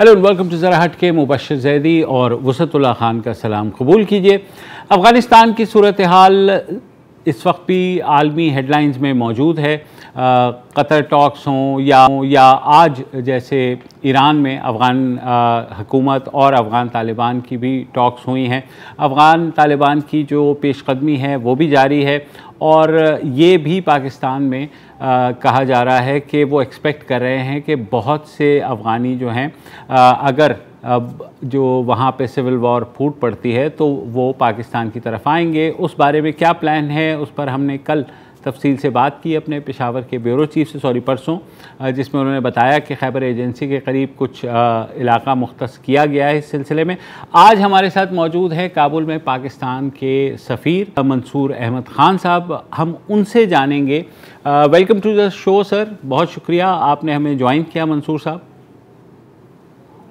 Hello and welcome to ज़रा हट के। मुबश्शिर ज़ैदी और वसअतुल्लाह खान का सलाम कबूल कीजिए। अफ़गानिस्तान की सूरत हाल इस वक्त भी आलमी हेडलाइंस में मौजूद है। कतर टॉक्स हों या आज जैसे ईरान में अफ़गान हुकूमत और अफ़गान तालिबान की भी टॉक्स हुई हैं। अफ़गान तालिबान की जो पेशकदमी है वो भी जारी है और ये भी पाकिस्तान में कहा जा रहा है कि वो एक्सपेक्ट कर रहे हैं कि बहुत से अफ़गानी जो हैं अगर जो वहाँ पे सिविल वॉर फूट पड़ती है तो वो पाकिस्तान की तरफ आएंगे। उस बारे में क्या प्लान है उस पर हमने कल तफसील से बात की अपने पेशावर के ब्यूरो चीफ से परसों, जिसमें उन्होंने बताया कि खैबर एजेंसी के करीब कुछ इलाका मुख्तस किया गया है इस सिलसिले में। आज हमारे साथ मौजूद है काबुल में पाकिस्तान के सफ़ीर मंसूर अहमद ख़ान साहब। हम उनसे जानेंगे। Welcome to the show sir, बहुत शुक्रिया आपने हमें ज्वाइन किया मंसूर साहब।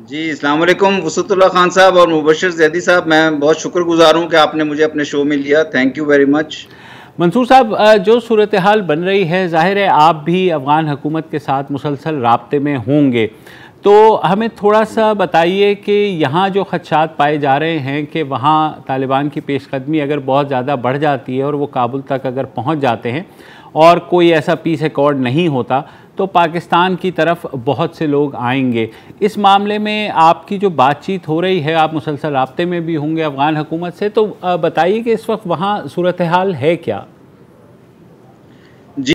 जी अस्सलाम वालेकुम वसअतुल्लाह खान साहब और मुबश्शिर ज़ैदी साहब, मैं बहुत शुक्रगुजार हूँ कि आपने मुझे अपने शो में लिया। Thank you very much. Mansoor साहब, जो सूरत हाल बन रही है, ज़ाहिर है आप भी अफ़गान हुकूमत के साथ मुसलसल राब्ते में होंगे, तो हमें थोड़ा सा बताइए कि यहाँ जो खदशात पाए जा रहे हैं कि वहाँ तालिबान की पेशकदमी अगर बहुत ज़्यादा बढ़ जाती है और वो काबुल तक अगर पहुँच जाते हैं और कोई ऐसा पीस एकॉर्ड नहीं होता तो पाकिस्तान की तरफ बहुत से लोग आएंगे। इस मामले में आपकी जो बातचीत हो रही है, आप मुसलसल राब्ते में भी होंगे अफ़गान हुकूमत से, तो बताइए कि इस वक्त वहाँ सूरत हाल है क्या? जी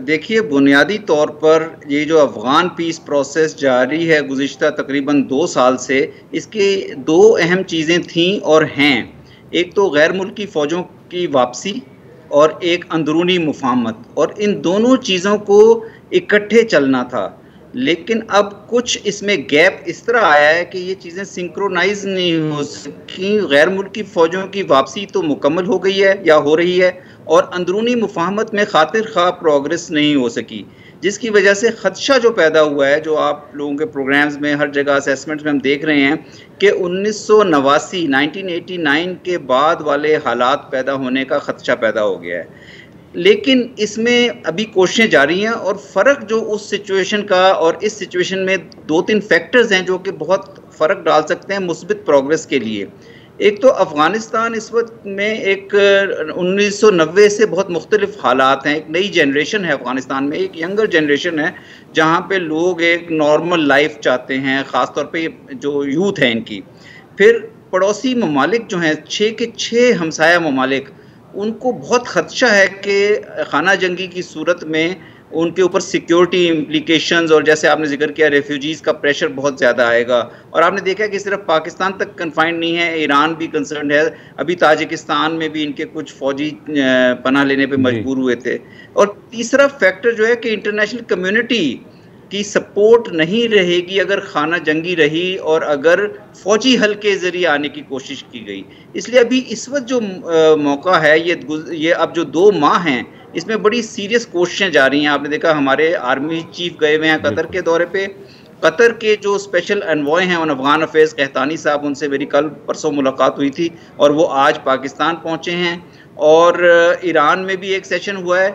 देखिए, बुनियादी तौर पर ये जो अफ़गान पीस प्रोसेस जारी है गुज़िश्ता तकरीबन 2 साल से, इसकी 2 अहम चीज़ें थीं और हैं। एक तो गैर मुल्की फ़ौजों की वापसी और एक अंदरूनी मुफ़ाहमत, और इन दोनों चीज़ों को इकट्ठे चलना था। लेकिन अब कुछ इसमें गैप इस तरह आया है कि ये चीज़ें सिंक्रोनाइज़ नहीं हो सकी। गैर मुल्की फ़ौजों की वापसी तो मुकम्मल हो गई है या हो रही है, और अंदरूनी मुफ़ाहमत में खातिर ख़्वाह प्रोग्रेस नहीं हो सकी, जिसकी वजह से ख़दशा जो पैदा हुआ है, जो आप लोगों के प्रोग्राम्स में हर जगह असेसमेंट्स में हम देख रहे हैं कि 1989 के बाद वाले हालात पैदा होने का ख़दशा पैदा हो गया है। लेकिन इसमें अभी कोशिशें जारी हैं, और फ़र्क जो उस सिचुएशन का और इस सिचुएशन में 2-3 फैक्टर्स हैं जो कि बहुत फ़र्क डाल सकते हैं मुस्बित प्रोग्रेस के लिए। एक तो अफ़गानिस्तान इस वक्त में एक 1990 से बहुत मुख्तलिफ हालात हैं। एक नई जनरेशन है अफ़गानिस्तान में, एक यंगर जनरेशन है जहाँ पे लोग एक नॉर्मल लाइफ चाहते हैं, ख़ास तौर पे जो यूथ है इनकी। फिर पड़ोसी ममालिक जो हैं, 6 के 6 हमसाया ममालिक, उनको बहुत ख़दशा है कि खाना जंगी की सूरत में उनके ऊपर सिक्योरिटी इम्प्लीकेशंस, और जैसे आपने जिक्र किया रेफ्यूजीज़ का प्रेशर बहुत ज़्यादा आएगा। और आपने देखा कि सिर्फ पाकिस्तान तक कन्फाइंड नहीं है, ईरान भी कंसर्न है। अभी ताजिकिस्तान में भी इनके कुछ फ़ौजी पनाह लेने पे मजबूर हुए थे। और तीसरा फैक्टर जो है कि इंटरनेशनल कम्युनिटी की सपोर्ट नहीं रहेगी अगर खाना जंगी रही और अगर फ़ौजी हल के ज़रिए आने की कोशिश की गई। इसलिए अभी इस वक्त जो मौका है, ये अब जो 2 माह हैं, इसमें बड़ी सीरियस कोशिशें जा रही हैं। आपने देखा हमारे आर्मी चीफ गए हुए हैं कतर के दौरे पे। कतर के जो स्पेशल एनवॉय हैं ऑन अफ़गान अफेयर्स कहतानी साहब, उनसे मेरी कल परसों मुलाकात हुई थी और वो आज पाकिस्तान पहुँचे हैं। और ईरान में भी एक सेशन हुआ है,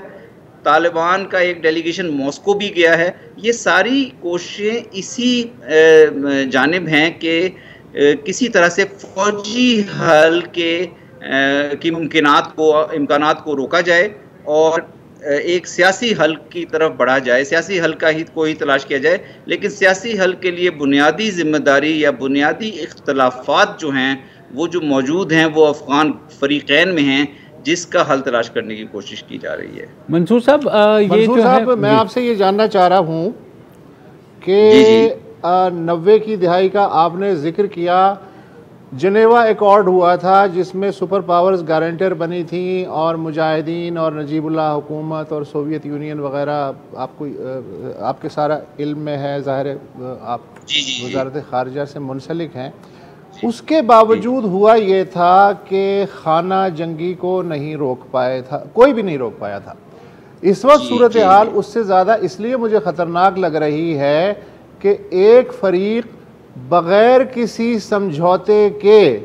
तालिबान का एक डेलीगेशन मॉस्को भी गया है। ये सारी कोशिशें इसी जानिब हैं कि किसी तरह से फ़ौजी हल के की इम्कानात को रोका जाए और एक सियासी हल की तरफ बढ़ा जाए। सियासी हल को ही तलाश किया जाए, लेकिन सियासी हल के लिए बुनियादी ज़िम्मेदारी या बुनियादी इख्तलाफात जो हैं वो जो मौजूद हैं वो अफ़गान फ़रीक़ैन में हैं, जिसका हल तलाश करने की कोशिश की जा रही है। मंसूर साहब, मैं आपसे ये जानना चाह रहा हूँ कि 90 की दिहाई का आपने जिक्र किया, जनेवा एकॉर्ड हुआ था जिसमें सुपर पावर्स गारंटर बनी थी और मुजाहिदीन और नजीबुल्लाह हुकूमत और सोवियत यूनियन वगैरह आपके सारा इल्म में है, ज़ाहिर है आप वज़ारत ख़ारिजा से मुंसलिक हैं। उसके बावजूद हुआ ये था कि खाना जंगी को नहीं रोक पाया था, कोई भी नहीं रोक पाया था। इस वक्त सूरत हाल उससे ज़्यादा इसलिए मुझे ख़तरनाक लग रही है कि एक फरीक बग़ैर किसी समझौते के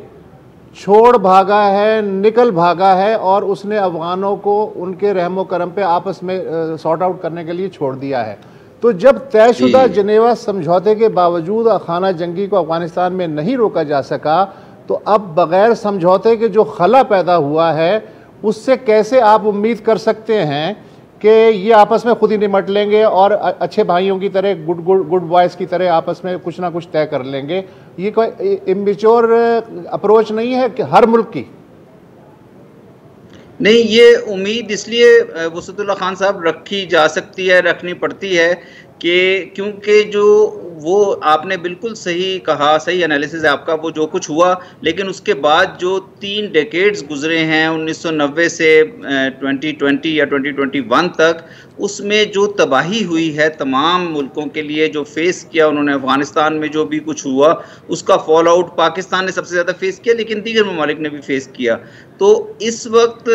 छोड़ भागा है, निकल भागा है और उसने अफ़गानों को उनके रहमो करम पे आपस में सॉर्ट आउट करने के लिए छोड़ दिया है। तो जब तयशुदा जनेवा समझौते के बावजूद खाना जंगी को अफगानिस्तान में नहीं रोका जा सका, तो अब बगैर समझौते के जो खला पैदा हुआ है उससे कैसे आप उम्मीद कर सकते हैं कि ये आपस में खुद ही निमट लेंगे और अच्छे भाइयों की तरह, गुड बॉयज़ की तरह आपस में कुछ ना कुछ तय कर लेंगे? ये कोई इमेच्योर अप्रोच नहीं है कि हर मुल्क की? नहीं, ये उम्मीद इसलिए वसतुल्लाह खान साहब रखी जा सकती है, रखनी पड़ती है कि क्योंकि जो वो आपने बिल्कुल सही कहा, सही एनालिसिस है आपका, वो जो कुछ हुआ, लेकिन उसके बाद जो 3 डेकेड्स गुजरे हैं 1990 से 2020 या 2021 तक, उसमें जो तबाही हुई है तमाम मुल्कों के लिए, जो फेस किया उन्होंने, अफ़गानिस्तान में जो भी कुछ हुआ उसका फॉल आउट पाकिस्तान ने सबसे ज़्यादा फेस किया, लेकिन दीगर ममालिक ने भी फेस किया। तो इस वक्त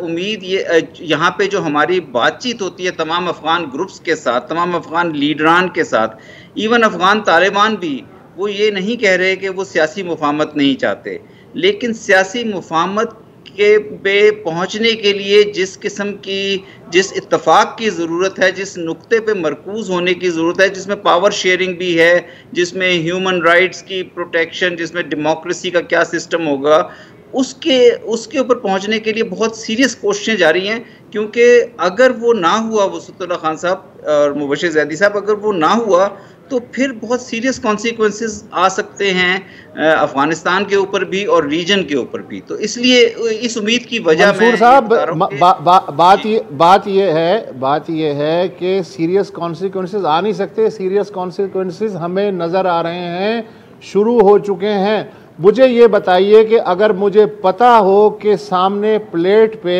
उम्मीद ये यहाँ पे जो हमारी बातचीत होती है तमाम अफ़गान ग्रुप्स के साथ, तमाम अफ़गान लीडरान के साथ, इवन अफ़गान तालिबान भी, वो ये नहीं कह रहे कि वो सियासी मुफाहमत नहीं चाहते, लेकिन सियासी मुफाहमत के पे पहुँचने के लिए जिस किस्म की, जिस इत्तफाक की ज़रूरत है, जिस नुक्ते पे मरकूज़ होने की ज़रूरत है, जिसमें पावर शेयरिंग भी है, जिसमें ह्यूमन राइट्स की प्रोटेक्शन, जिसमें डेमोक्रेसी का क्या सिस्टम होगा, उसके ऊपर पहुंचने के लिए बहुत सीरियस कोशिशें जारी हैं। क्योंकि अगर वो ना हुआ, वसतुल्लाह खान साहब और मुबशिर ज़ैदी साहब, अगर वो ना हुआ तो फिर बहुत सीरियस कॉन्सिक्वेंसेस आ सकते हैं अफ़गानिस्तान के ऊपर भी और रीजन के ऊपर भी। तो इसलिए इस उम्मीद की वजह मंसूर साहब, बात ये है कि सीरियस कॉन्सिक्वेंसेस आ नहीं सकते। सीरियस कॉन्सिक्वेंसेस हमें नज़र आ रहे हैं, शुरू हो चुके हैं। मुझे ये बताइए कि अगर मुझे पता हो कि सामने प्लेट पे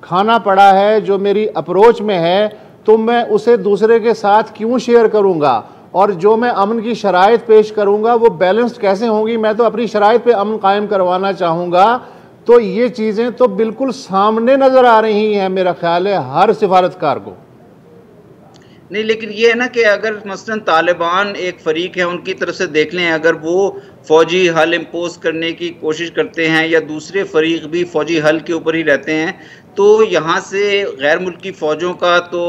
खाना पड़ा है जो मेरी अप्रोच में है, तो मैं उसे दूसरे के साथ क्यों शेयर करूंगा? और जो मैं अमन की शराइत पेश करूंगा वो बैलेंस्ड कैसे होंगी? मैं तो अपनी शराइत पे अमन कायम करवाना चाहूँगा। तो ये चीज़ें तो बिल्कुल सामने नज़र आ रही हैं मेरा ख्याल है हर सिफारतकार को। नहीं, लेकिन ये है ना कि अगर मसलन तालिबान एक फ़रीक है, उनकी तरफ से देख लें, अगर वो फ़ौजी हल इम्पोज करने की कोशिश करते हैं या दूसरे फ़रीक भी फ़ौजी हल के ऊपर ही रहते हैं, तो यहाँ से गैर मुल्की फ़ौजों का तो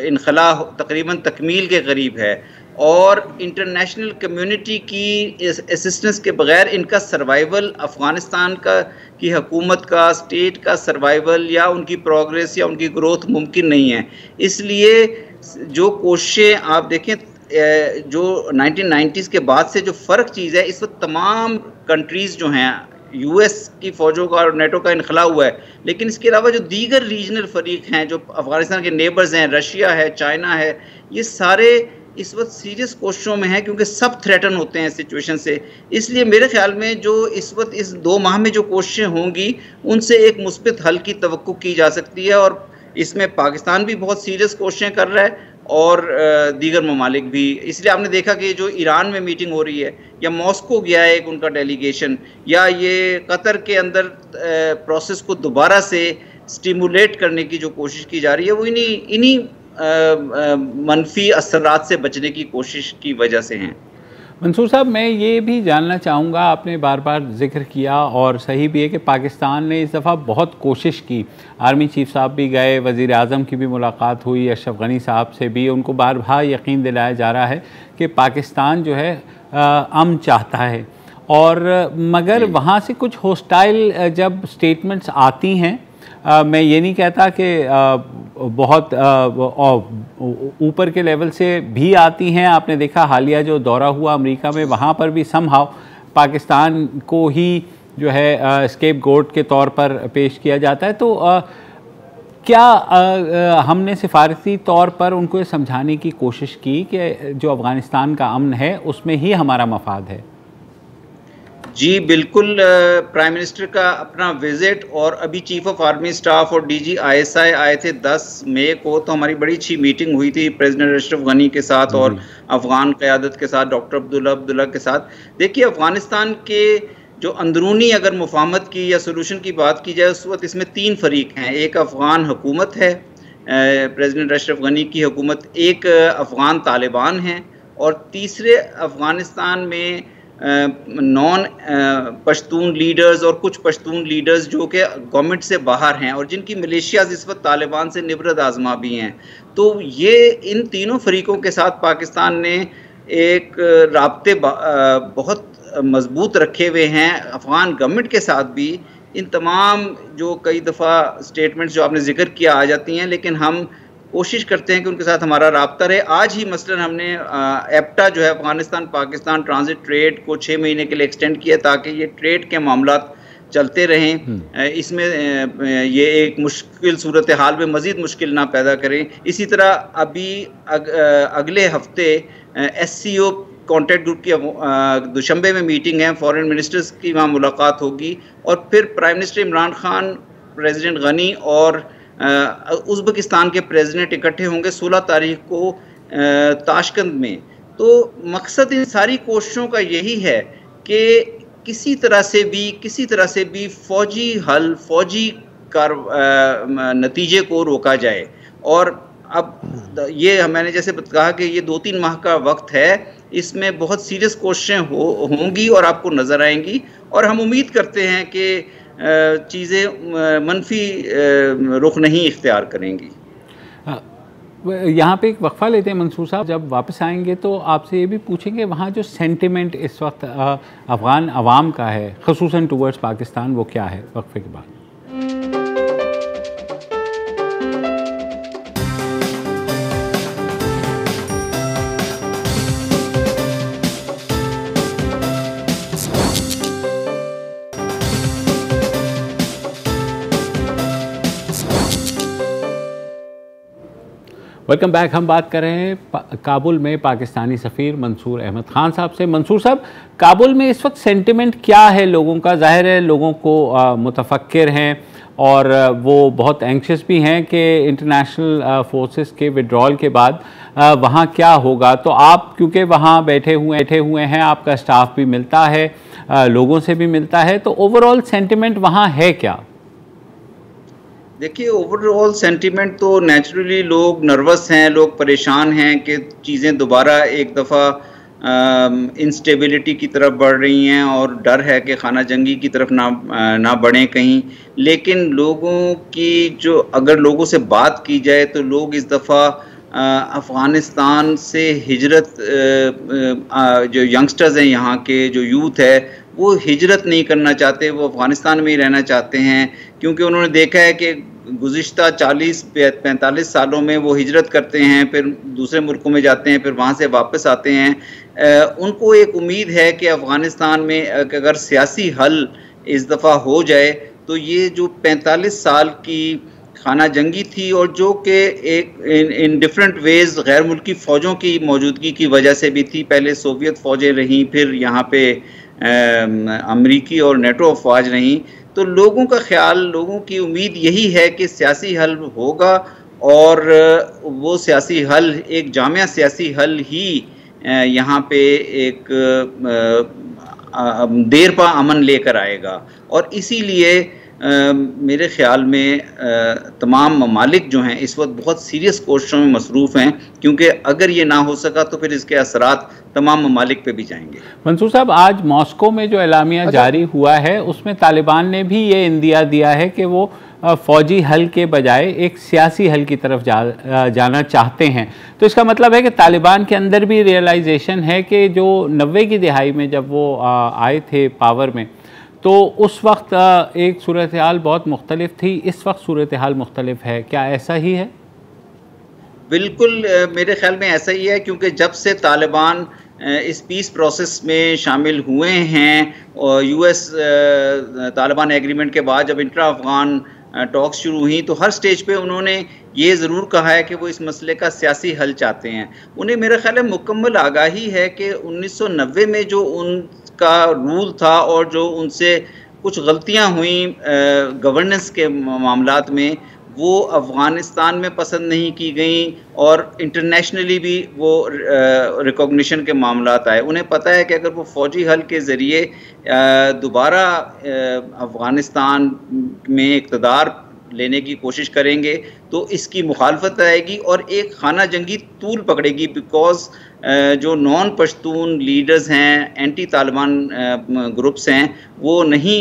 इनखला तकरीबन तकमील के करीब है, और इंटरनेशनल कम्युनिटी की असिस्टेंस के बगैर इनका सर्वाइवल, अफ़गानिस्तान की हुकूमत का, स्टेट का सर्वाइवल या उनकी प्रोग्रेस या उनकी ग्रोथ मुमकिन नहीं है। इसलिए जो कोशिशें आप देखें, जो 1990s के बाद से जो फ़र्क चीज़ है, इस वक्त तमाम कंट्रीज़ जो हैं, यूएस की फ़ौजों का और नेटो का इनखला हुआ है, लेकिन इसके अलावा जो दीगर रीजनल फ़रीक हैं, जो अफ़गानिस्तान के नेबर्स हैं, रशिया है, चाइना है, ये सारे इस वक्त सीरियस कोशिशों में हैं, क्योंकि सब थ्रेटन होते हैं सिचुएशन से। इसलिए मेरे ख्याल में जो इस वक्त इस 2 माह में जो कोशिशें होंगी, उनसे एक मुस्बित हल की तवक्को की जा सकती है, और इसमें पाकिस्तान भी बहुत सीरियस कोशिशें कर रहा है और दीगर ममालिक भी। इसलिए आपने देखा कि जो ईरान में मीटिंग हो रही है, या मॉस्को गया है एक उनका डेलीगेशन, या ये कतर के अंदर प्रोसेस को दोबारा से स्टिमुलेट करने की जो कोशिश की जा रही है, वो इन्हीं मनफी असरात से बचने की कोशिश की वजह से हैं। मंसूर साहब, मैं ये भी जानना चाहूँगा, आपने बार बार जिक्र किया और सही भी है कि पाकिस्तान ने इस दफ़ा बहुत कोशिश की। आर्मी चीफ साहब भी गए, वज़ीर आज़म की भी मुलाकात हुई, अशरफ गनी साहब से भी। उनको बार बार यकीन दिलाया जा रहा है कि पाकिस्तान जो है अमन चाहता है, और मगर वहाँ से कुछ होस्टाइल जब स्टेटमेंट्स आती हैं, मैं ये नहीं कहता कि बहुत ऊपर के लेवल से भी आती हैं। आपने देखा हालिया जो दौरा हुआ अमेरिका में, वहाँ पर भी समहाउ पाकिस्तान को ही जो है स्केप गोट के तौर पर पेश किया जाता है। तो क्या हमने सिफारती तौर पर उनको ये समझाने की कोशिश की कि जो अफ़गानिस्तान का अमन है उसमें ही हमारा मफाद है? जी बिल्कुल, प्राइम मिनिस्टर का अपना विजिट, और अभी चीफ ऑफ आर्मी स्टाफ और डीजी ISI आए थे 10 मई को, तो हमारी बड़ी अच्छी मीटिंग हुई थी प्रेसिडेंट अशरफ गनी के साथ और अफ़गान क़यादत के साथ, डॉक्टर अब्दुल्ला के साथ। देखिए, अफ़गानिस्तान के जो अंदरूनी अगर मुफाहमत की या सोल्यूशन की बात की जाए, उस वक्त इसमें 3 फ़रीक हैं। एक अफ़गान हुकूमत है, प्रेसिडेंट अशरफ गनी की हुकूमत, एक अफ़गान तालिबान हैं, और तीसरे अफ़गानिस्तान में नॉन पश्तून लीडर्स और कुछ पश्तून लीडर्स जो कि गवर्नमेंट से बाहर हैं और जिनकी मिलिशियाज इस वक्त तालिबान से निबरद आजमा भी हैं। तो ये इन तीनों फरीकों के साथ पाकिस्तान ने एक राब्ते बहुत मजबूत रखे हुए हैं, अफगान गवर्नमेंट के साथ भी। इन तमाम जो कई दफ़ा स्टेटमेंट्स जो आपने जिक्र किया आ जाती हैं, लेकिन हम कोशिश करते हैं कि उनके साथ हमारा राब्ता रहे। आज ही मसलन हमने एप्टा जो है अफगानिस्तान पाकिस्तान ट्रांजिट ट्रेड को 6 महीने के लिए एक्सटेंड किया ताकि ये ट्रेड के मामला चलते रहें, इसमें ये एक मुश्किल सूरत हाल में मज़ीद मुश्किल ना पैदा करें। इसी तरह अभी अगले हफ्ते SCO कॉन्टैक्ट ग्रुप की दुशंबे में मीटिंग है, फॉरेन मिनिस्टर्स की वहाँ मुलाकात होगी और फिर prime minister Imran Khan, president Ghani और उज़्बेकिस्तान के प्रेसिडेंट इकट्ठे होंगे 16 तारीख को ताशकंद में। तो मकसद इन सारी कोशिशों का यही है कि किसी तरह से भी फौजी हल, फौजी नतीजे को रोका जाए। और अब ये मैंने जैसे कहा कि ये 2-3 माह का वक्त है, इसमें बहुत सीरियस कोशिशें होंगी और आपको नज़र आएंगी और हम उम्मीद करते हैं कि चीज़ें मनफी रुख नहीं इख्तियार करेंगी। यहाँ पे एक वक्फा लेते हैं मंसूर साहब, जब वापस आएंगे तो आपसे ये भी पूछेंगे वहाँ जो सेंटिमेंट इस वक्त अफ़गान अवाम का है ख़ुसूसन टुवर्ड्स पाकिस्तान, वो क्या है वक्फे के बाद। Welcome back. हम बात कर रहे हैं काबुल में पाकिस्तानी सफ़ीर मंसूर अहमद ख़ान साहब से। मंसूर साहब, काबुल में इस वक्त सेंटिमेंट क्या है लोगों का? ज़ाहिर है लोगों को मुतफक्किर हैं और वो बहुत एंक्शस भी हैं कि इंटरनेशनल फोर्सेस के विड्रॉल के बाद वहाँ क्या होगा। तो आप क्योंकि वहाँ बैठे हुए हैं, आपका स्टाफ भी मिलता है, लोगों से भी मिलता है, तो ओवरऑल सेंटिमेंट वहाँ है क्या? देखिए, ओवरऑल सेंटीमेंट तो नेचुरली लोग नर्वस हैं, लोग परेशान हैं कि चीज़ें दोबारा एक दफ़ा इंस्टेबिलिटी की तरफ बढ़ रही हैं और डर है कि खाना जंगी की तरफ ना बढ़ें कहीं। लेकिन लोगों की जो अगर लोगों से बात की जाए तो लोग इस दफ़ा अफ़गानिस्तान से हिजरत, जो यंगस्टर्स हैं यहाँ के, जो यूथ है, वो हिजरत नहीं करना चाहते, वो अफ़गानिस्तान में ही रहना चाहते हैं क्योंकि उन्होंने देखा है कि गुज़िश्ता 40-45 सालों में वो हिजरत करते हैं, फिर दूसरे मुल्कों में जाते हैं, फिर वहाँ से वापस आते हैं। उनको एक उम्मीद है कि अफ़गानिस्तान में अगर सियासी हल इस दफ़ा हो जाए तो ये जो 45 साल की खाना जंगी थी और जो कि एक इन डिफरेंट वेज़ गैर मुल्की फ़ौजों की मौजूदगी की वजह से भी थी, पहले सोवियत फ़ौजें रहीं, फिर यहाँ पे अमरीकी और नेटो अफवाज रहीं, तो लोगों का ख्याल, लोगों की उम्मीद यही है कि सियासी हल होगा और वो सियासी हल एक जामिया सियासी हल ही यहाँ पे एक देर पा अमन लेकर आएगा। और इसीलिए मेरे ख्याल में तमाम ममालिक जो हैं इस वक्त बहुत सीरियस कोशिशों में मसरूफ़ हैं क्योंकि अगर ये ना हो सका तो फिर इसके असरात तमाम ममालिक पे भी जाएंगे। मंसूर साहब, आज मॉस्को में जो एलामिया जारी हुआ है उसमें तालिबान ने भी ये इंदिया दिया है कि वो फ़ौजी हल के बजाय एक सियासी हल की तरफ जाना चाहते हैं। तो इसका मतलब है कि तालिबान के अंदर भी रियलाइजेशन है कि जो 90 की दिहाई में जब वो आए थे पावर में तो उस वक्त एक सूरत हाल बहुत मुख्तलिफ थी, इस वक्त सूरत हाल मुख्तलिफ है, क्या ऐसा ही है? बिल्कुल, मेरे ख्याल में ऐसा ही है क्योंकि जब से तालिबान इस पीस प्रोसेस में शामिल हुए हैं और US तालिबान एग्रीमेंट के बाद जब इंट्रा अफगान टॉक्स शुरू हुई तो हर स्टेज पे उन्होंने ये ज़रूर कहा है कि वो इस मसले का सियासी हल चाहते हैं। उन्हें मेरा ख्याल है मुकम्मल आगाही है कि 1990 में जो उनका रूल था और जो उनसे कुछ गलतियां हुई गवर्नेंस के मामलात में, वो अफ़गानिस्तान में पसंद नहीं की गई और इंटरनेशनली भी वो रिकॉग्निशन के मामलात आए। उन्हें पता है कि अगर वो फ़ौजी हल के ज़रिए दोबारा अफ़गानिस्तान में इक़्तिदार लेने की कोशिश करेंगे तो इसकी मुखालफत आएगी और एक खाना जंगी तूल पकड़ेगी, बिकॉज जो नॉन पश्तून लीडर्स हैं, एंटी तालिबान ग्रुप्स हैं, वो नहीं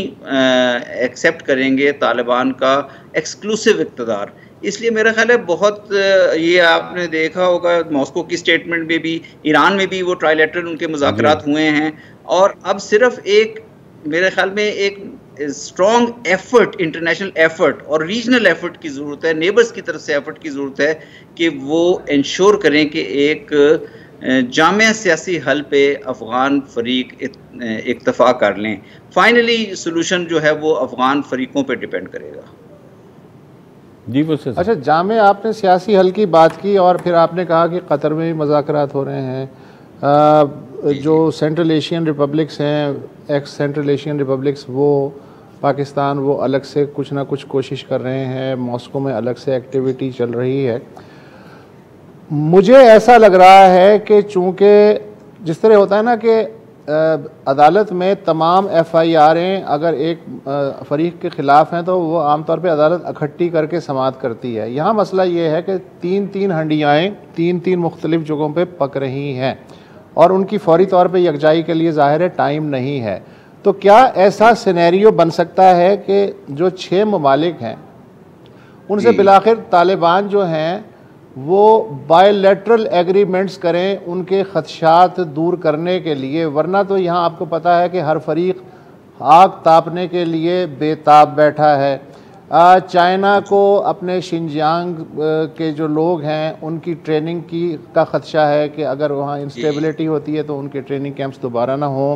एक्सेप्ट करेंगे तालिबान का एक्सक्लूसिव इक़्तिदार। इसलिए मेरा ख्याल है बहुत ये आपने देखा होगा मॉस्को की स्टेटमेंट में भी, ईरान में भी वो ट्राइलेटरल उनके मुज़ाकरात हुए हैं, और अब सिर्फ एक मेरे ख्याल में एक स्ट्रॉन्ग एफर्ट, इंटरनेशनल एफर्ट और रीजनल एफर्ट की ज़रूरत है, नेबर्स की तरफ से एफर्ट की ज़रूरत है कि वो इंश्योर करें कि एक जामिया सियासी हल पे अफ़गान फरीक इत्तफाक कर लें। फाइनली सोल्यूशन जो है वो अफ़गान फरीकों पे डिपेंड करेगा। जी वो अच्छा, जामिया आपने सियासी हल की बात की और फिर आपने कहा कि कतर में भी मुज़ाकरात हो रहे हैं। जो सेंट्रल एशियन रिपब्लिक्स हैं, एक्स सेंट्रल एशियन रिपब्लिक्स, वो पाकिस्तान वो अलग से कुछ ना कुछ कोशिश कर रहे हैं, मॉस्को में अलग से एक्टिविटी चल रही है। मुझे ऐसा लग रहा है कि चूँकि जिस तरह होता है ना कि अदालत में तमाम FIR'ें अगर एक फरीक के ख़िलाफ़ हैं तो वो आमतौर पे अदालत इकट्ठी करके समाअत करती है। यहाँ मसला ये है कि तीन हंडियाएँ तीन मुख्तलिफ़ जगहों पे पक रही हैं और उनकी फौरी तौर पे यकजाई के लिए ज़ाहिर है टाइम नहीं है। तो क्या ऐसा सिनेरियो बन सकता है कि जो 6 ममालिक हैं उनसे बिलाखिर तालिबान जो हैं वो बायलैटरल एग्रीमेंट्स करें उनके ख़दशात दूर करने के लिए, वरना तो यहाँ आपको पता है कि हर फरीक आग तापने के लिए बेताब बैठा है। चाइना को अपने शिनजियांग के जो लोग हैं उनकी ट्रेनिंग का ख़दशा है कि अगर वहाँ इंस्टेबिलिटी होती है तो उनके ट्रेनिंग कैंप्स दोबारा ना हो।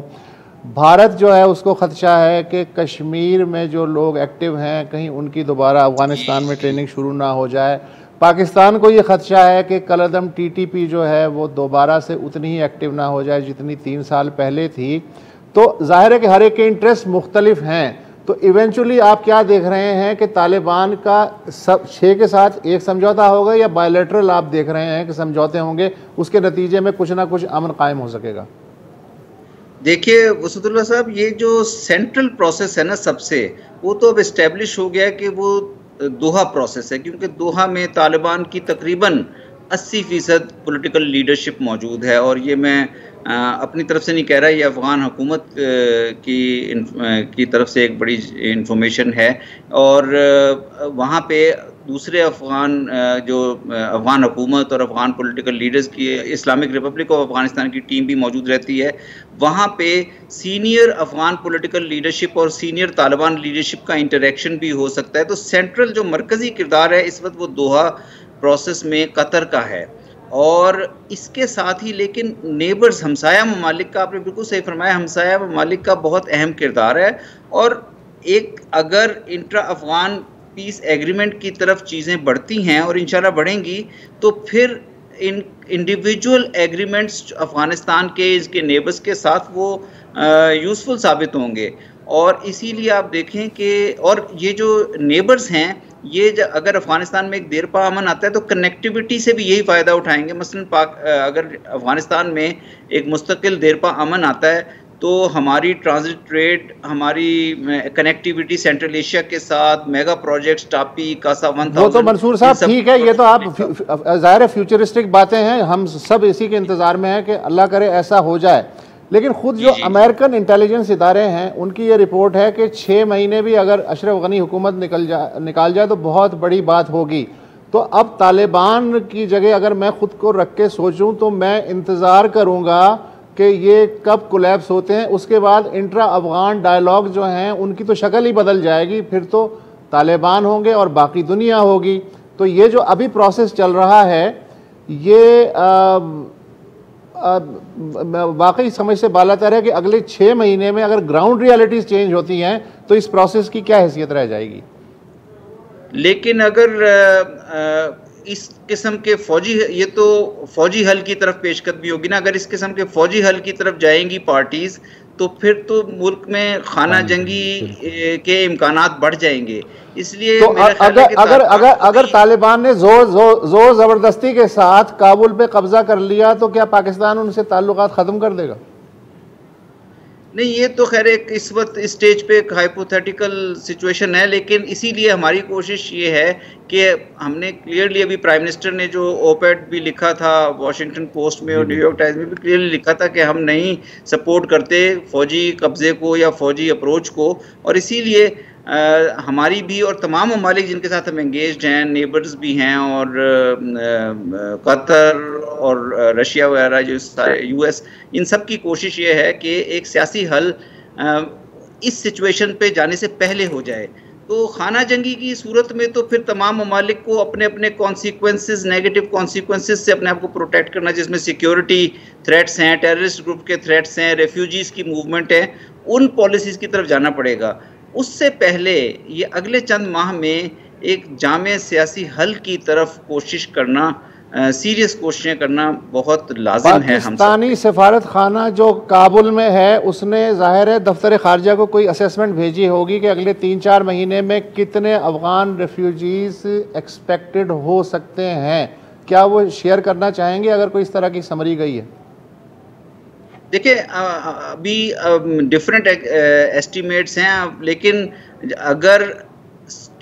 भारत जो है उसको ख़दशा है कि कश्मीर में जो लोग एक्टिव हैं कहीं उनकी दोबारा अफ़गानिस्तान में ट्रेनिंग शुरू ना हो जाए। पाकिस्तान को ये ख़दशा है कि कलअदम TTP जो है वो दोबारा से उतनी ही एक्टिव ना हो जाए जितनी 3 साल पहले थी। तो ज़ाहिर है कि हर एक के इंटरेस्ट मुख्तलिफ हैं। तो इवेंचुअली आप क्या देख रहे हैं कि तालिबान का सब 6 के साथ एक समझौता होगा या बायलैटरल आप देख रहे हैं कि समझौते होंगे, उसके नतीजे में कुछ ना कुछ अमन कायम हो सकेगा? देखिए वसुदुल्ला साहब, ये जो सेंट्रल प्रोसेस है ना सबसे, वो तो अब इस्टेब्लिश हो गया कि वो दोहा प्रोसेस है, क्योंकि दोहा में तालिबान की तकरीबन 80% पॉलिटिकल लीडरशिप मौजूद है। और ये मैं अपनी तरफ से नहीं कह रहा, ये अफ़गान हुकूमत की तरफ से एक बड़ी इंफॉर्मेशन है। और वहाँ पे दूसरे अफ़गान हुकूमत और अफ़गान पॉलिटिकल लीडर्स की इस्लामिक रिपब्लिक ऑफ अफ़गानिस्तान की टीम भी मौजूद रहती है। वहाँ पे सीनियर अफ़गान पॉलिटिकल लीडरशिप और सीनियर तालिबान लीडरशिप का इंटरेक्शन भी हो सकता है। तो सेंट्रल जो मरकज़ी किरदार है इस वक्त वो दोहा प्रोसेस में कतर का है। और इसके साथ ही लेकिन नेबर्स, हमसाया ममालिक का, आपने बिल्कुल सही फरमाया, हमसाया ममालिक का बहुत अहम किरदार है। और एक अगर इंट्रा अफ़गान पीस एग्रीमेंट की तरफ चीज़ें बढ़ती हैं और इंशाल्लाह बढ़ेंगी तो फिर इन इंडिविजुअल एग्रीमेंट्स अफ़गानिस्तान के इसके नेबर्स के साथ वो यूज़फुल साबित होंगे। और इसीलिए आप देखें कि और ये जो नेबर्स हैं ये अगर अफ़गानिस्तान में एक देरपा अमन आता है तो कनेक्टिविटी से भी यही फ़ायदा उठाएंगे। मसलन अगर अफ़गानिस्तान में एक मुस्तकिल देरपा अमन आता है तो हमारी ट्रांजिट ट्रेड, हमारी कनेक्टिविटी सेंट्रल एशिया के साथ, मेगा प्रोजेक्ट्स, टापी, कासा 1000, वो तो मंसूर साहब ठीक है, ये तो आप ज़ाहिर है फ्यूचरिस्टिक बातें हैं, हम सब इसी के इंतज़ार में हैं कि अल्लाह करे ऐसा हो जाए। लेकिन खुद जो अमेरिकन इंटेलिजेंस इदारे हैं उनकी ये रिपोर्ट है कि 6 महीने भी अगर अशरफ गनी हुकूमत निकाल जाए तो बहुत बड़ी बात होगी। तो अब तालिबान की जगह अगर मैं खुद को रख के सोचूं तो मैं इंतज़ार करूंगा कि ये कब कोलैप्स होते हैं। उसके बाद इंट्रा अफ़गान डायलॉग जो हैं उनकी तो शक्ल ही बदल जाएगी, फिर तो तालिबान होंगे और बाकी दुनिया होगी। तो ये जो अभी प्रोसेस चल रहा है ये वाकई समझ से बालातर है कि अगले 6 महीने में अगर ग्राउंड रियलिटीज़ चेंज होती हैं तो इस प्रोसेस की क्या हैसियत रह जाएगी। लेकिन अगर इस किस्म के ये तो फौजी हल की तरफ पेशकदमी होगी ना, अगर इस किस्म के फौजी हल की तरफ जाएंगी पार्टीज़ तो फिर तो मुल्क में खाना जंगी के इम्कानात बढ़ जाएंगे। इसलिए तो अगर तालिबान ने जोर ज़बरदस्ती के साथ काबुल पे कब्जा कर लिया तो क्या पाकिस्तान उनसे ताल्लुकात ख़त्म कर देगा? नहीं, ये तो खैर एक इस वक्त स्टेज पे एक हाइपोथेटिकल सिचुएशन है, लेकिन इसीलिए हमारी कोशिश ये है कि हमने क्लियरली, अभी प्राइम मिनिस्टर ने जो ओपेड भी लिखा था वॉशिंगटन पोस्ट में और न्यूयॉर्क टाइम्स में भी क्लियरली लिखा था कि हम नहीं सपोर्ट करते फौजी कब्जे को या फौजी अप्रोच को, और इसीलिए हमारी भी और तमाम ममालिक जिनके साथ हम एंगेज्ड हैं, नेबर्स भी हैं, और कतर और रशिया वगैरह जो US, इन सब की कोशिश ये है कि एक सियासी हल इस सिचुएशन पे जाने से पहले हो जाए। तो खाना जंगी की सूरत में तो फिर तमाम ममालिक को अपने अपने कॉन्सिक्वेंसेस, नेगेटिव कॉन्सिक्वेंसेस से अपने आप को प्रोटेक्ट करना, जिसमें सिक्योरिटी थ्रेट्स हैं, टेररिस्ट ग्रुप के थ्रेट्स हैं, रेफ्यूजीज़ की मूवमेंट है, उन पॉलिसीज़ की तरफ जाना पड़ेगा। उससे पहले ये अगले चंद माह में एक जामे सियासी हल की तरफ कोशिश करना, सीरियस कोशिशें करना बहुत लाजिम है। पाकिस्तानी सफारत खाना जो काबुल में है उसने ज़ाहिर है दफ्तर खारजा को कोई असेसमेंट भेजी होगी कि अगले 3-4 महीने में कितने अफगान रेफ्यूजीज़ एक्सपेक्टेड हो सकते हैं। क्या वो शेयर करना चाहेंगे अगर कोई इस तरह की समरी गई है? देखिए, अभी डिफरेंट एस्टिमेट्स हैं, लेकिन अगर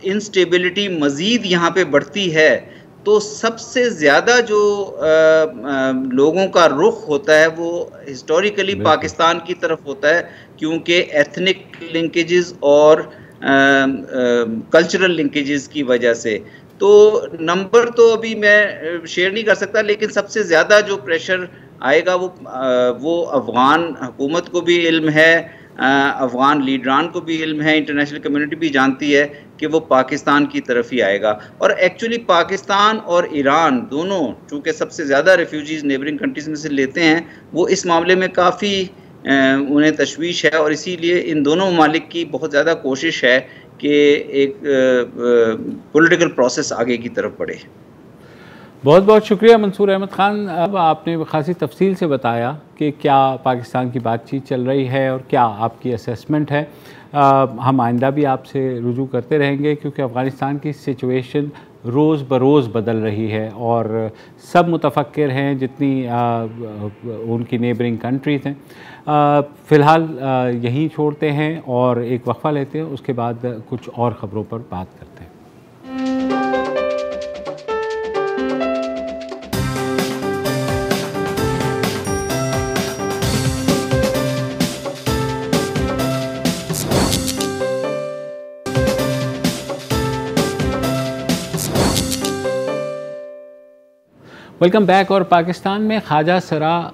इंस्टेबिलिटी मज़ीद यहाँ पे बढ़ती है तो सबसे ज़्यादा जो लोगों का रुख होता है वो हिस्टोरिकली पाकिस्तान की तरफ होता है, क्योंकि एथनिक लिंकेजेस और कल्चरल लिंकेजेस की वजह से। तो नंबर तो अभी मैं शेयर नहीं कर सकता, लेकिन सबसे ज़्यादा जो प्रेशर आएगा वो अफ़गान हुकूमत को भी इल्म है, अफ़गान लीडरान को भी इल्म है, इंटरनेशनल कम्युनिटी भी जानती है कि वो पाकिस्तान की तरफ ही आएगा। और एक्चुअली पाकिस्तान और ईरान दोनों चूँकि सबसे ज़्यादा रेफ्यूजीज़ नेबरिंग कंट्रीज़ में से लेते हैं, वो इस मामले में काफ़ी उन्हें तशवीश है, और इसीलिए इन दोनों ममालिक की बहुत ज़्यादा कोशिश है कि एक पॉलिटिकल प्रोसेस आगे की तरफ बढ़े। बहुत बहुत शुक्रिया मंसूर अहमद ख़ान। अब आपने खासी तफसील से बताया कि क्या पाकिस्तान की बातचीत चल रही है और क्या आपकी असेसमेंट है। हम आइंदा भी आपसे रुजू करते रहेंगे, क्योंकि अफ़गानिस्तान की सिचुएशन रोज़ बरोज़ बदल रही है और सब मुतफक्किर हैं जितनी उनकी नेबरिंग कंट्रीज़ हैं। फ़िलहाल यहीं छोड़ते हैं और एक वक्फ़ा लेते हैं, उसके बाद कुछ और ख़बरों पर बात करते हैं। Welcome back. और पाकिस्तान में ख्वाजा सरा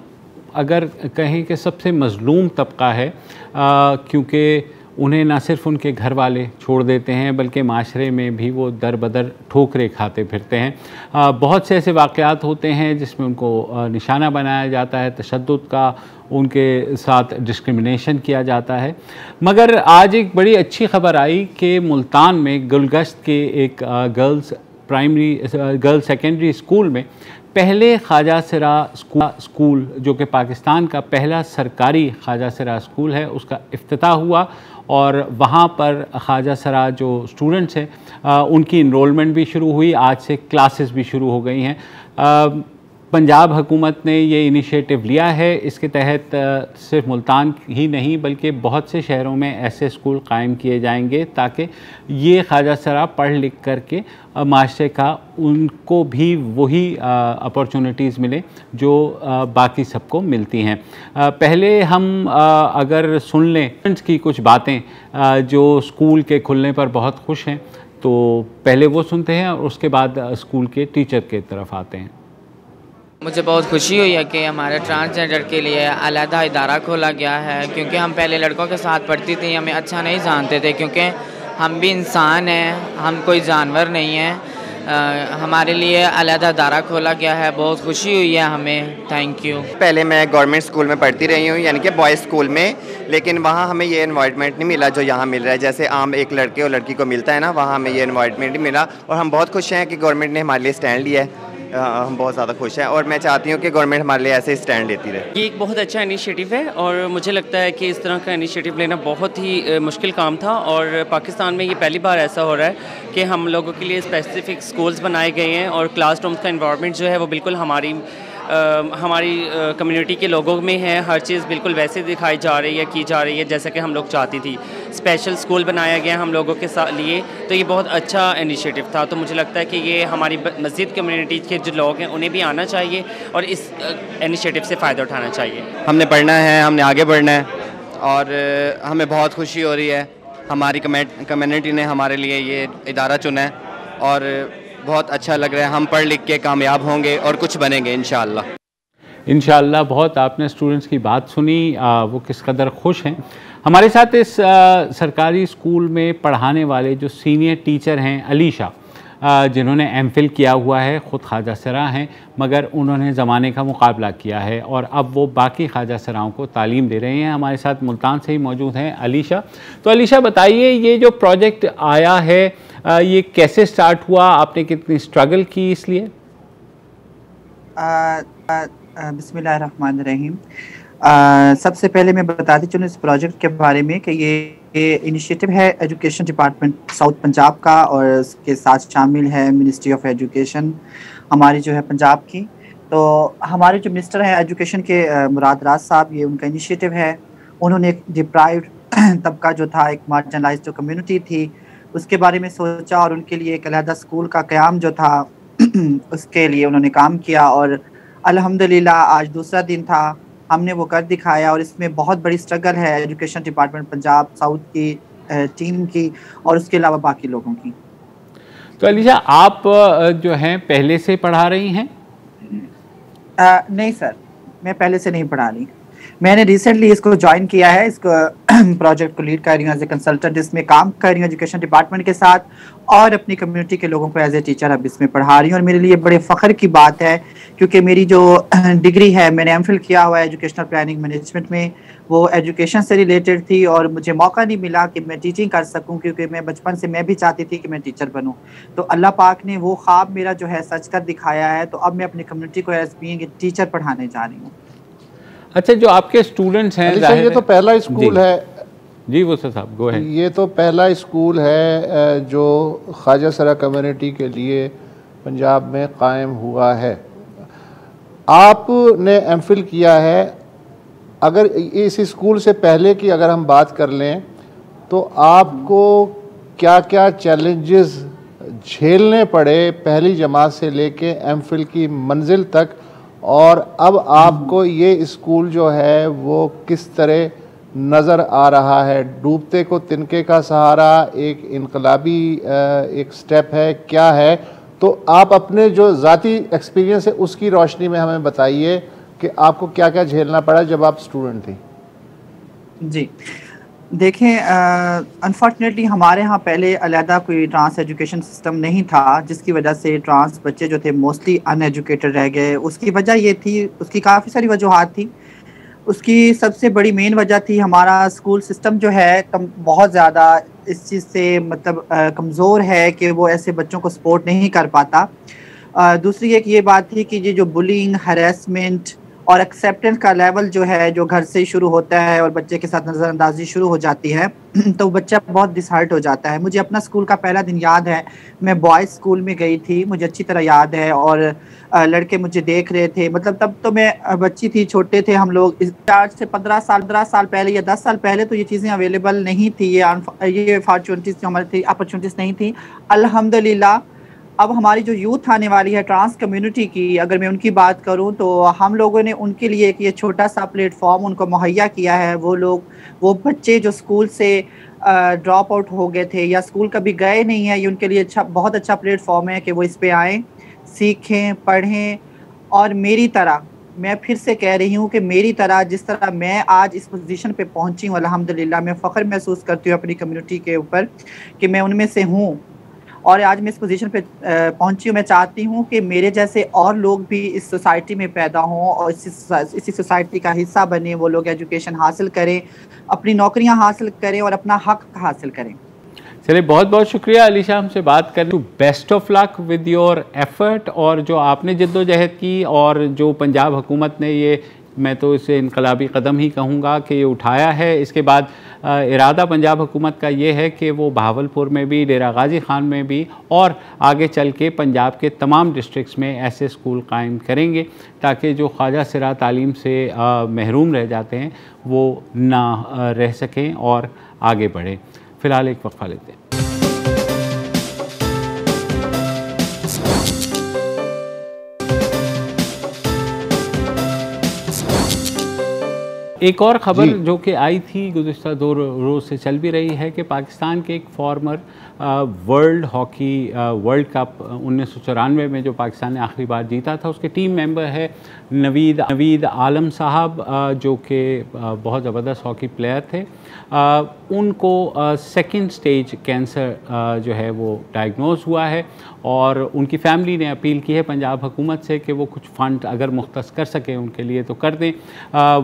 अगर कहें कि सबसे मज़लूम तबका है, क्योंकि उन्हें ना सिर्फ उनके घर वाले छोड़ देते हैं बल्कि माशरे में भी वो दर बदर ठोकरें खाते फिरते हैं। बहुत से ऐसे वाक़यात होते हैं जिसमें उनको निशाना बनाया जाता है, तशद्दुद का उनके साथ डिस्क्रिमिनेशन किया जाता है। मगर आज एक बड़ी अच्छी खबर आई कि मुल्तान में गुलगश्त के एक गर्ल्स सेकेंडरी स्कूल में पहले ख्वाजा सरा स्कूल जो कि पाकिस्तान का पहला सरकारी ख्वाजा सरा स्कूल है, उसका इफ्तिताह हुआ और वहाँ पर ख्वाजा सरा जो स्टूडेंट्स हैं उनकी इनरोलमेंट भी शुरू हुई। आज से क्लासेस भी शुरू हो गई हैं। पंजाब हुकूमत ने ये इनिशिएटिव लिया है। इसके तहत सिर्फ मुल्तान ही नहीं बल्कि बहुत से शहरों में ऐसे स्कूल कायम किए जाएंगे ताकि ये ख्वाजा सरा पढ़ लिख करके माशरे का उनको भी वही अपॉर्चुनिटीज़ मिले जो बाकी सबको मिलती हैं। पहले हम अगर सुन लें स्टूडेंट्स की कुछ बातें जो स्कूल के खुलने पर बहुत खुश हैं, तो पहले वो सुनते हैं और उसके बाद स्कूल के टीचर के तरफ आते हैं। मुझे बहुत खुशी हुई है कि हमारे ट्रांसजेंडर के लिए अलहदा इदारा खोला गया है, क्योंकि हम पहले लड़कों के साथ पढ़ती थी, हमें अच्छा नहीं जानते थे, क्योंकि हम भी इंसान हैं, हम कोई जानवर नहीं हैं। हमारे लिए अलहदा इदारा खोला गया है, बहुत खुशी हुई है हमें। Thank you. पहले मैं गवर्नमेंट स्कूल में पढ़ती रही हूँ, यानी कि बॉयज़ स्कूल में, लेकिन वहाँ हमें ये एनवायरनमेंट नहीं मिला जो यहाँ मिल रहा है। जैसे आम एक लड़के और लड़की को मिलता है ना, वहाँ हमें ये एनवायरनमेंट नहीं मिला, और हम बहुत खुश हैं कि गवर्नमेंट ने हमारे लिए स्टैंड लिया है। हम बहुत ज़्यादा खुश हैं और मैं चाहती हूँ कि गवर्नमेंट हमारे लिए ऐसे स्टैंड लेती रहे। ये एक बहुत अच्छा इनिशिएटिव है और मुझे लगता है कि इस तरह का इनिशिएटिव लेना बहुत ही मुश्किल काम था, और पाकिस्तान में ये पहली बार ऐसा हो रहा है कि हम लोगों के लिए स्पेसिफिक स्कूल्स बनाए गए हैं और क्लासरूम्स का एनवायरनमेंट जो है वो बिल्कुल हमारी हमारी कम्युनिटी के लोगों में है, हर चीज़ बिल्कुल वैसे दिखाई जा रही है, की जा रही है जैसा कि हम लोग चाहती थी। स्पेशल स्कूल बनाया गया हम लोगों के साथ लिए, तो ये बहुत अच्छा इनिशिएटिव था। तो मुझे लगता है कि ये हमारी मस्जिद कम्युनिटी के जो लोग हैं उन्हें भी आना चाहिए और इस इनिशिएटिव से फ़ायदा उठाना चाहिए। हमने पढ़ना है, हमने आगे बढ़ना है और हमें बहुत खुशी हो रही है हमारी कम्युनिटी ने हमारे लिए ये इदारा चुना है और बहुत अच्छा लग रहा है। हम पढ़ लिख के कामयाब होंगे और कुछ बनेंगे इंशाअल्लाह। इंशाअल्लाह। बहुत आपने स्टूडेंट्स की बात सुनी, वो किस कदर खुश हैं। हमारे साथ इस सरकारी स्कूल में पढ़ाने वाले जो सीनियर टीचर हैं अलीशा, जिन्होंने एमफिल किया हुआ है, ख़ुद ख्वाजा सरा हैं, मगर उन्होंने ज़माने का मुकाबला किया है और अब वो बाकी ख्वाजा सराओं को तालीम दे रहे हैं। हमारे साथ मुल्तान से ही मौजूद हैं अलीशा। तो अलीशा बताइए, ये जो प्रोजेक्ट आया है ये कैसे स्टार्ट हुआ, आपने कितनी स्ट्रगल की इसलिए? बिस्मिल्लाहिर्रहमानिर्रहीम। सबसे पहले मैं बताती चलूँ इस प्रोजेक्ट के बारे में कि ये इनिशिएटिव है एजुकेशन डिपार्टमेंट साउथ पंजाब का और इसके साथ शामिल है मिनिस्ट्री ऑफ एजुकेशन हमारी जो है पंजाब की। तो हमारे जो मिनिस्टर हैं एजुकेशन के मुराद राज साहब, ये उनका इनिशिएटिव है। उन्होंने एक डिप्राइव्ड तबका जो था, एक मार्जिनलाइज्ड जो कम्युनिटी थी, उसके बारे में सोचा और उनके लिए एक अलहदा स्कूल का क़याम जो था उसके लिए उन्होंने काम किया और अल्हम्दुलिल्लाह आज दूसरा दिन था, हमने वो कर दिखाया। और इसमें बहुत बड़ी स्ट्रगल है एजुकेशन डिपार्टमेंट पंजाब साउथ की टीम की और उसके अलावा बाकी लोगों की। तो अलीशा, आप जो हैं पहले से पढ़ा रही हैं? नहीं सर, मैं पहले से नहीं पढ़ा रही। मैंने रिसेंटली इसको ज्वाइन किया है, इसको प्रोजेक्ट को लीड कर रही हूँ एज ए कंसल्टेंट, इसमें काम कर रही हूँ एजुकेशन डिपार्टमेंट के साथ और अपनी कम्युनिटी के लोगों को एज ए टीचर अब इसमें पढ़ा रही हूँ। और मेरे लिए बड़े फ़ख्र की बात है क्योंकि मेरी जो डिग्री है, मैंने एमफिल किया हुआ है एजुकेशनल प्लानिंग मैनेजमेंट में, वो एजुकेशन से रिलेटेड थी और मुझे मौका नहीं मिला कि मैं टीचिंग कर सकूं क्योंकि मैं बचपन से मैं भी चाहती थी कि मैं टीचर बनूं। तो अल्लाह पाक ने वो ख्वाब मेरा जो है सच कर दिखाया है। तो अब मैं अपनी कम्युनिटी को एज बीइंग ए टीचर पढ़ाने जा रही हूँ। अच्छा, जो आपके स्टूडेंट्स हैं, ये तो पहला स्कूल है जी वो साहब गो है, ये तो पहला स्कूल है जो ख्वाजा सरा कम्युनिटी के लिए पंजाब में कायम हुआ है। आपने एमफिल किया है, अगर इस स्कूल से पहले की अगर हम बात कर लें तो आपको क्या क्या चैलेंजेस झेलने पड़े पहली जमात से लेके एमफिल की मंजिल तक, और अब आपको ये स्कूल जो है वो किस तरह नज़र आ रहा है? डूबते को तिनके का सहारा एक इनकलाबी एक स्टेप है, क्या है? तो आप अपने जो ज़ाती एक्सपीरियंस है उसकी रोशनी में हमें बताइए कि आपको क्या क्या झेलना पड़ा जब आप स्टूडेंट थी। जी देखें, अनफॉर्चुनेटली हमारे यहाँ पहले अलहदा कोई ट्रांस एजुकेशन सिस्टम नहीं था, जिसकी वजह से ट्रांस बच्चे जो थे मोस्टली अनएजुकेटेड रह गए। उसकी वजह ये थी, उसकी काफ़ी सारी वजूहात थी। उसकी सबसे बड़ी मेन वजह थी हमारा स्कूल सिस्टम जो है बहुत ज़्यादा इस चीज़ से मतलब कमज़ोर है कि वो ऐसे बच्चों को सपोर्ट नहीं कर पाता। दूसरी एक ये बात थी कि ये जो बुलिंग, हरेसमेंट और एक्सेप्टेंस का लेवल जो है, जो घर से ही शुरू होता है और बच्चे के साथ नज़रअंदाजी शुरू हो जाती है तो बच्चा बहुत डिसहार्ट हो जाता है। मुझे अपना स्कूल का पहला दिन याद है, मैं बॉयज़ स्कूल में गई थी, मुझे अच्छी तरह याद है, और लड़के मुझे देख रहे थे। मतलब तब तो मैं बच्ची थी, छोटे थे हम लोग। इस 4 से 15 साल पहले या 10 साल पहले तो ये चीज़ें अवेलेबल नहीं थी, ये अपॉर्चुनिटीज़ जो हमारी थी, अपॉर्चुनिटीज़ नहीं थी। अल्हम्दुलिल्लाह अब हमारी जो यूथ आने वाली है ट्रांस कम्युनिटी की, अगर मैं उनकी बात करूं तो हम लोगों ने उनके लिए एक ये छोटा सा प्लेटफॉर्म उनको मुहैया किया है। वो बच्चे जो स्कूल से ड्रॉप आउट हो गए थे या स्कूल कभी गए नहीं हैं, ये उनके लिए बहुत अच्छा प्लेटफॉर्म है कि वो इस पे आएँ, सीखें, पढ़ें। और मेरी तरह, मैं फिर से कह रही हूँ कि मेरी तरह जिस तरह मैं आज इस पोजीशन पे पहुँची हूँ, अल्हम्दुलिल्लाह मैं फ़ख्र महसूस करती हूँ अपनी कम्युनिटी के ऊपर कि मैं उनमें से हूँ और आज मैं इस पोजीशन पे पहुंची हूँ। मैं चाहती हूँ कि मेरे जैसे और लोग भी इस सोसाइटी में पैदा हों और इसी सोसाइटी का हिस्सा बने। वो लोग एजुकेशन हासिल करें, अपनी नौकरियाँ हासिल करें और अपना हक हासिल करें। चलिए, बहुत बहुत शुक्रिया अलीशा हमसे बात करने। Best of luck with your effort, और जो आपने जद्दोजहद की और जो पंजाब हुकूमत ने ये मैं तो इसे इनकलाबी कदम ही कहूँगा कि ये उठाया है। इसके बाद इरादा पंजाब हुकूमत का ये है कि वो बहावलपुर में भी, डेरा गाजी खान में भी और आगे चल के पंजाब के तमाम डिस्ट्रिक्ट्स में ऐसे स्कूल कायम करेंगे ताकि जो ख्वाजा सिरा तालीम से महरूम रह जाते हैं वो ना रह सकें और आगे बढ़ें। फ़िलहाल एक वक्फा लेते हैं। एक और ख़बर जो कि आई थी गुज़िश्ता 2 रोज़ से चल भी रही है कि पाकिस्तान के एक farmer world hockey world cup 1994 में जो पाकिस्तान ने आखिरी बार जीता था, उसके टीम मेंबर है नवीद आलम साहब, जो कि बहुत ज़बरदस्त हॉकी प्लेयर थे। उनको सेकंड स्टेज कैंसर जो है वो डायग्नोज हुआ है और उनकी फैमिली ने अपील की है पंजाब हुकूमत से कि वो कुछ फ़ंड अगर मुख्तस कर सकें उनके लिए तो कर दें।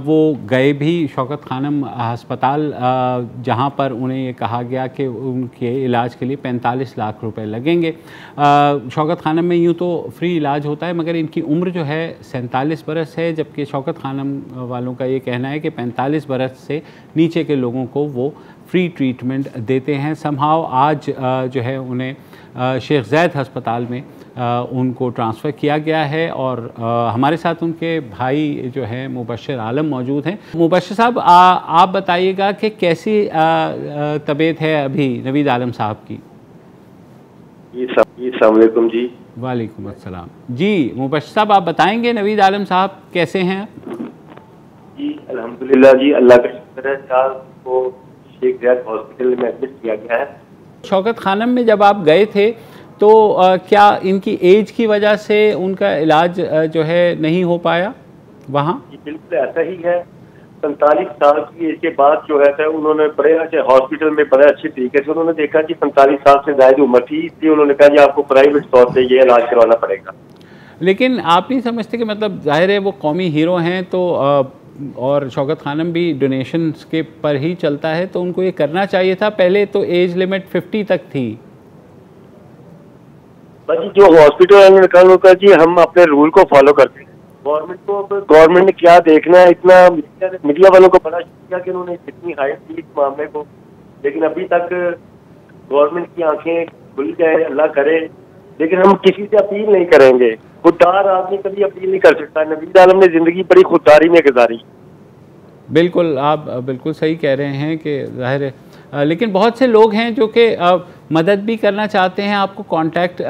वो गए भी शौकत खानम अस्पताल, जहां पर उन्हें ये कहा गया कि उनके इलाज के लिए 45 लाख रुपए लगेंगे। शौकत खानम में यूँ तो फ्री इलाज होता है मगर इनकी उम्र जो है 47 बरस है, जबकि शौकत खानम वालों का ये कहना है कि 45 बरस से नीचे के लोगों को वो फ्री ट्रीटमेंट देते हैं। समहाउ आज जो है उन्हें शेख ज़ैद अस्पताल में उनको ट्रांसफ़र किया गया है और हमारे साथ उनके भाई जो हैं मुबश्शिर आलम मौजूद हैं। मुबश्शिर साहब, आप बताइएगा कि कैसी तबीयत है अभी नवीद आलम साहब की? अस्सलाम वालेकुम जी। वालेकुम अस्सलाम जी। मुबश्शिर साहब, आप बताएंगे नवीद आलम साहब कैसे हैं? जी अल्हम्दुलिल्लाह जी, अल्लाह का शुक्र है। साहब को शेख ज़ैद हॉस्पिटल में एडमिट किया गया है। शौकत खानम में जब आप गए थे तो क्या इनकी एज की वजह से उनका इलाज जो है नहीं हो पाया वहाँ? जी बिल्कुल ऐसा ही है। 45 साल की एज के बाद जो है उन्होंने बड़े अच्छे हॉस्पिटल में बड़े अच्छे तरीके से उन्होंने देखा कि 45 साल से ज़्यादा उम्र थी, इसलिए उन्होंने कहा कि आपको प्राइवेट तौर पर ये इलाज करवाना पड़ेगा। लेकिन आप नहीं समझते कि मतलब जाहिर है वो कौमी हीरो हैं तो और शौकत खानम भी डोनेशंस के पर ही चलता है, तो उनको ये करना चाहिए था। पहले तो एज लिमिट 50 तक थी। बस जो हॉस्पिटल ने कहा जी हम अपने रूल को फॉलो करते हैं। गवर्नमेंट ने क्या देखना है, इतना मीडिया वालों को बड़ा शुक्रिया कि उन्होंने इतनी हाइट दी इस मामले को, लेकिन अभी तक गवर्नमेंट की आंखें खुल जाए, अल्लाह करे। लेकिन हम किसी से अपील नहीं करेंगे, खुददार आदमी कभी अपील नहीं कर सकता। नवीद आलम ने जिंदगी बड़ी खुददारी में गुजारी। बिल्कुल, आप बिल्कुल सही कह रहे हैं कि जाहिर है, लेकिन बहुत से लोग हैं जो कि मदद भी करना चाहते हैं। आपको कांटेक्ट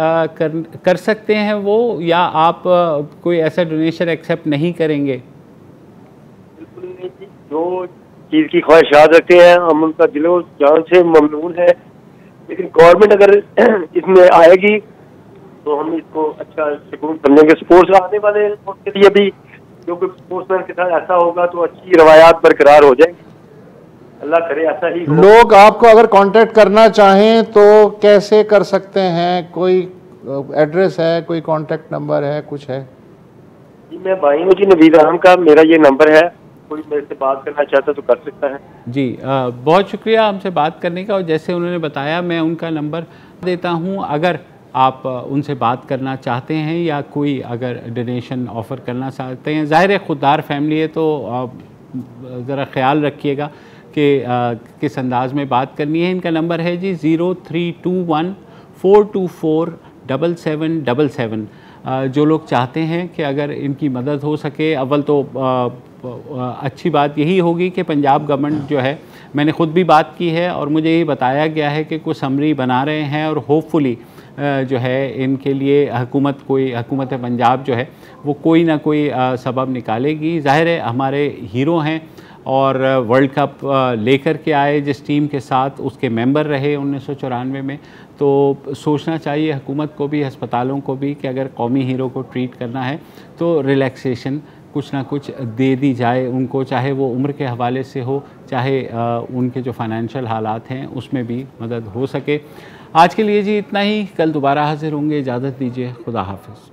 कर सकते हैं वो, या आप कोई ऐसा डोनेशन एक्सेप्ट नहीं करेंगे? बिल्कुल नहीं जी, जो चीज़ की ख्वाहिशात रखते हैं हम उनका दिलो जान से ममनून है। लेकिन गवर्नमेंट अगर इसमें आएगी तो हम इसको अच्छा सुकून समझेंगे। स्पोर्ट्स आने वाले के लिए भी जो कोई स्पोर्ट्समैन के साथ ऐसा होगा तो अच्छी रवायात बरकरार हो जाएंगी। अल्लाह करे ऐसा ही हो। लोग आपको अगर कांटेक्ट करना चाहें तो कैसे कर सकते हैं? कोई एड्रेस है, कोई कांटेक्ट नंबर है, कुछ है? जी मैं भाई हूँ जी नवीद आलम का, मेरा ये नंबर है, कोई मेरे से बात करना चाहता तो कर सकता है। जी बहुत शुक्रिया हमसे बात करने का, और जैसे उन्होंने बताया मैं उनका नंबर देता हूँ। अगर आप उनसे बात करना चाहते हैं या कोई अगर डोनेशन ऑफ़र करना चाहते हैं, ज़ाहिर है खुददार फैमिली है तो ज़रा ख्याल रखिएगा कि किस अंदाज में बात करनी है। इनका नंबर है जी 0321-424-7777। जो लोग चाहते हैं कि अगर इनकी मदद हो सके, अव्वल तो अच्छी बात यही होगी कि पंजाब गवर्नमेंट जो है, मैंने ख़ुद भी बात की है और मुझे यही बताया गया है कि कुछ समरी बना रहे हैं और होपफुली जो है इनके लिए हुकूमत पंजाब जो है वो कोई ना कोई सबब निकालेगी। ज़ाहिर है हमारे हीरो हैं और वर्ल्ड कप लेकर के आए जिस टीम के साथ, उसके मेंबर रहे 1994 में। तो सोचना चाहिए हुकूमत को भी, अस्पतालों को भी, कि अगर कौमी हीरो को ट्रीट करना है तो रिलैक्सेशन कुछ ना कुछ दे दी जाए उनको, चाहे वो उम्र के हवाले से हो, चाहे उनके जो फाइनेंशियल हालात हैं उसमें भी मदद हो सके। आज के लिए जी इतना ही, कल दोबारा हाजिर होंगे। इजाज़त दीजिए, खुदा हाफिज़।